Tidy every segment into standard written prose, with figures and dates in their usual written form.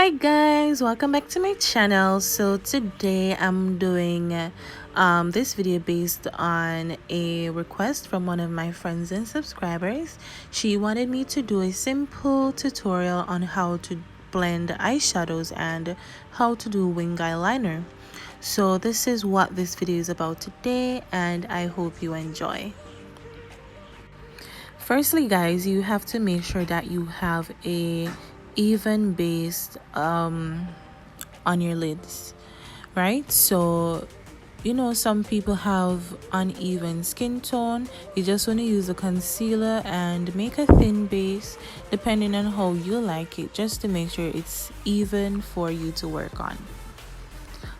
Hi guys, welcome back to my channel. So today I'm doing this video based on a request from one of my friends and subscribers. She wanted me to do a simple tutorial on how to blend eyeshadows and how to do wing eyeliner. So this is what this video is about today, and I hope you enjoy. Firstly guys, you have to make sure that you have a even base on your lids, right? So some people have uneven skin tone. You just want to use a concealer and make a thin base depending on how you like it, just to make sure it's even for you to work on.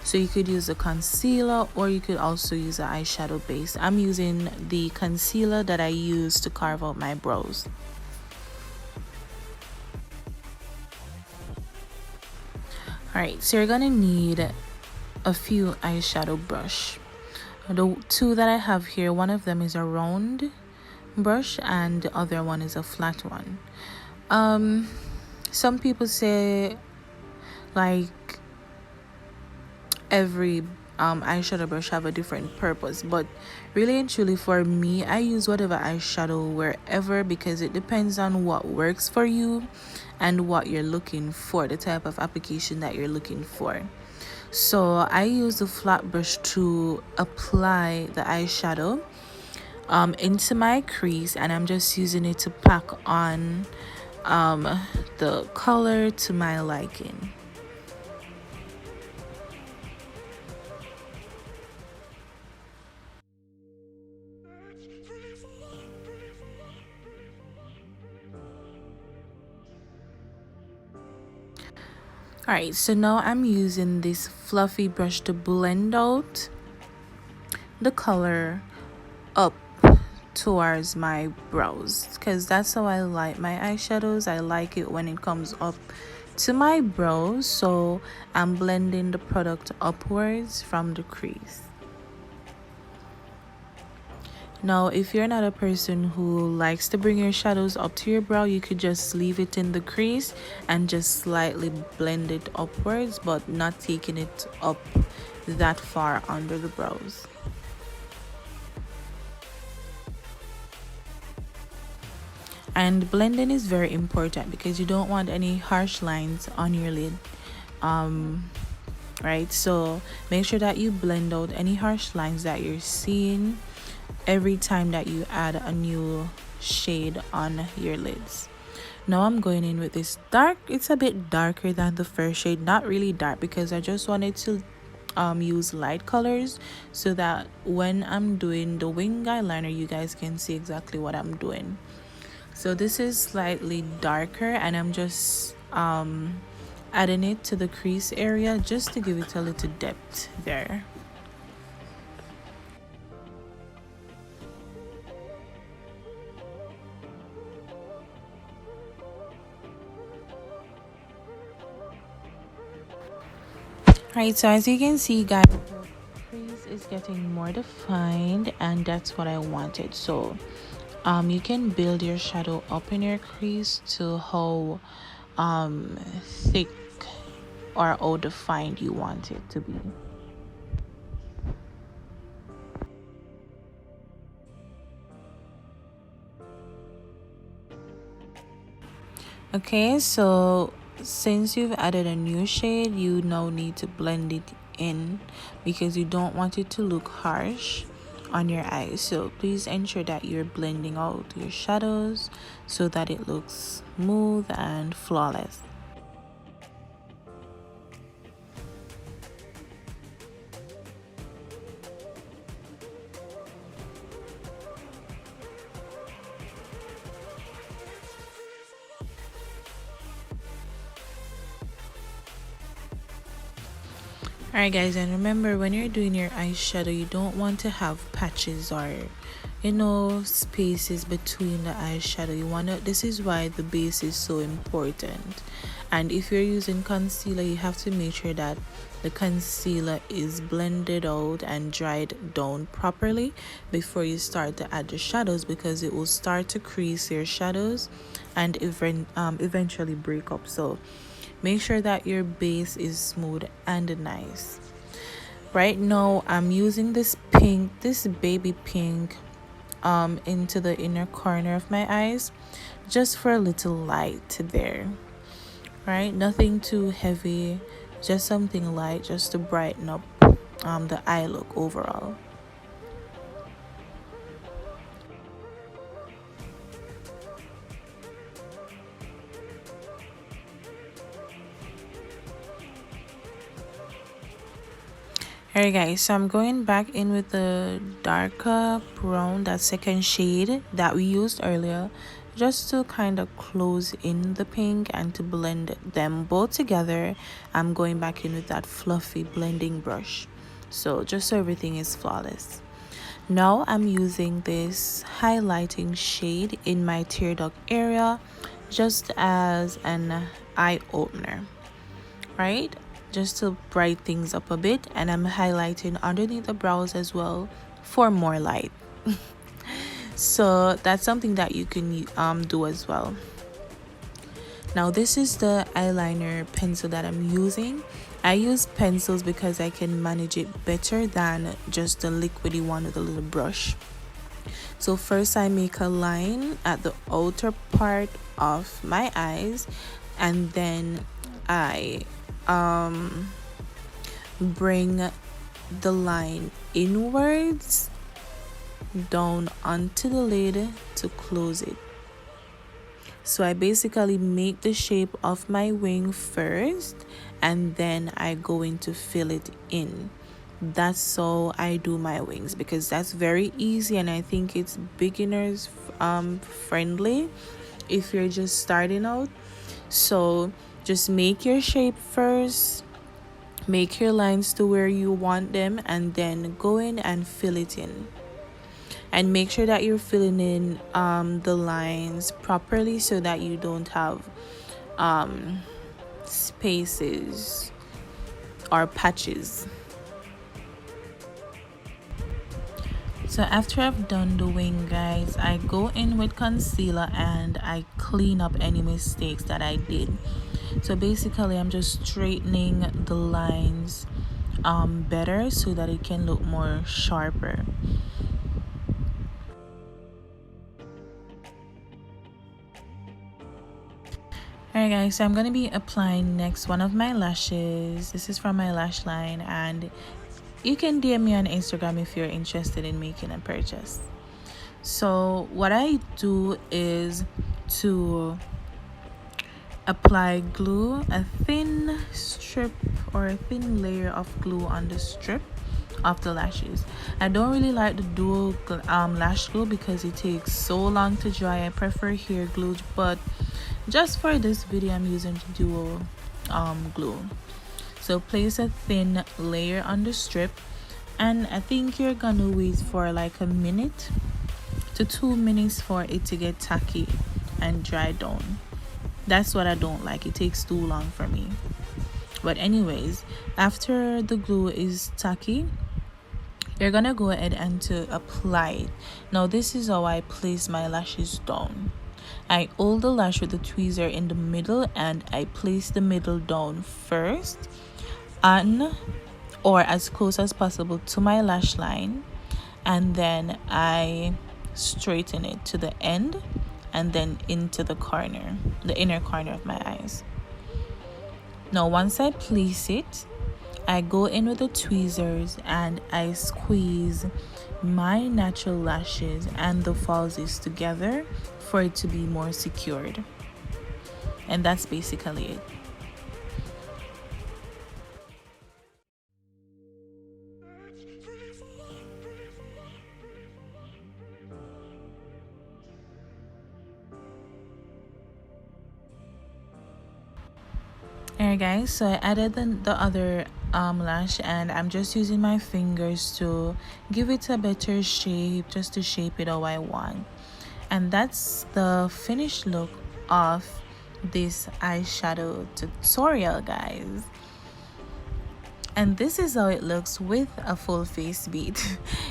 So you could use a concealer, or you could also use an eyeshadow base. I'm using the concealer that I use to carve out my brows. Alright, so you're gonna need a few eyeshadow brush. The two that I have here, one of them is a round brush and the other one is a flat one. Some people say like every eyeshadow brush have a different purpose, but really and truly for me, I use whatever eyeshadow wherever, because it depends on what works for you and what you're looking for, the type of application that you're looking for. So I use the flat brush to apply the eyeshadow into my crease, and I'm just using it to pack on the color to my liking. Alright, so now I'm using this fluffy brush to blend out the color up towards my brows, because that's how I like my eyeshadows. I like it when it comes up to my brows, so I'm blending the product upwards from the crease. Now, if you're not a person who likes to bring your shadows up to your brow, you could just leave it in the crease and just slightly blend it upwards, but not taking it up that far under the brows. And blending is very important because you don't want any harsh lines on your lid. Right, so make sure that you blend out any harsh lines that you're seeing every time that you add a new shade on your lids. Now I'm going in with this dark. It's a bit darker than the first shade, not really dark, because I just wanted to use light colors so that when I'm doing the wing eyeliner, you guys can see exactly what I'm doing. So this is slightly darker, and I'm just adding it to the crease area just to give it a little depth there. Right, so as you can see guys, the crease is getting more defined, and that's what I wanted. So you can build your shadow up in your crease to how thick or how defined you want it to be. Okay, so since you've added a new shade, you now need to blend it in because you don't want it to look harsh on your eyes. So please ensure that you're blending out your shadows so that it looks smooth and flawless. Alright guys, and remember, when you're doing your eyeshadow, you don't want to have patches or spaces between the eyeshadow. This is why the base is so important. And if you're using concealer, you have to make sure that the concealer is blended out and dried down properly before you start to add the shadows, because it will start to crease your shadows and eventually break up. So Make sure that your base is smooth and nice. Right now I'm using this pink, this baby pink, into the inner corner of my eyes, just for a little light there. Right, nothing too heavy, just something light, just to brighten up the eye look overall. Alright guys, so I'm going back in with the darker brown, that second shade that we used earlier, just to kind of close in the pink and to blend them both together. I'm going back in with that fluffy blending brush, so just so everything is flawless. Now I'm using this highlighting shade in my tear duct area, just as an eye opener, right? Just to brighten things up a bit, and I'm highlighting underneath the brows as well for more light. So that's something that you can do as well. Now this is the eyeliner pencil that I'm using. I use pencils because I can manage it better than just the liquidy one with a little brush. So first I make a line at the outer part of my eyes, and then I bring the line inwards down onto the lid to close it. So I basically make the shape of my wing first, and then I go in to fill it in. That's how I do my wings, because that's very easy, and I think it's beginners friendly if you're just starting out. So just make your shape first, make your lines to where you want them, and then go in and fill it in. And make sure that you're filling in the lines properly, so that you don't have spaces or patches. So after I've done the wing, guys, I go in with concealer and I clean up any mistakes that I did. So basically I'm just straightening the lines better, so that it can look more sharper. Alright guys, so I'm going to be applying next one of my lashes. This is from my lash line, and you can DM me on Instagram if you're interested in making a purchase. So what I do is to apply glue, a thin strip or a thin layer of glue on the strip of the lashes. I don't really like the dual lash glue because it takes so long to dry. I prefer hair glue, but just for this video I'm using the dual glue. So place a thin layer on the strip, and I think you're gonna wait for like a minute to 2 minutes for it to get tacky and dry down. That's what I don't like, it takes too long for me. But anyways, after the glue is tacky, you're gonna go ahead and to apply it. Now this is how I place my lashes down. I hold the lash with the tweezer in the middle, and I place the middle down first on or as close as possible to my lash line, and then I straighten it to the end and then into the corner, the inner corner of my eyes. Now once I place it, I go in with the tweezers and I squeeze my natural lashes and the falsies together for it to be more secured. And that's basically it. Alright guys, so I added the other lash, and I'm just using my fingers to give it a better shape, just to shape it how I want. And that's the finished look of this eyeshadow tutorial, guys. And this is how it looks with a full face bead.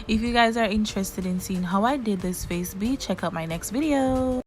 If you guys are interested in seeing how I did this face bead, check out my next video.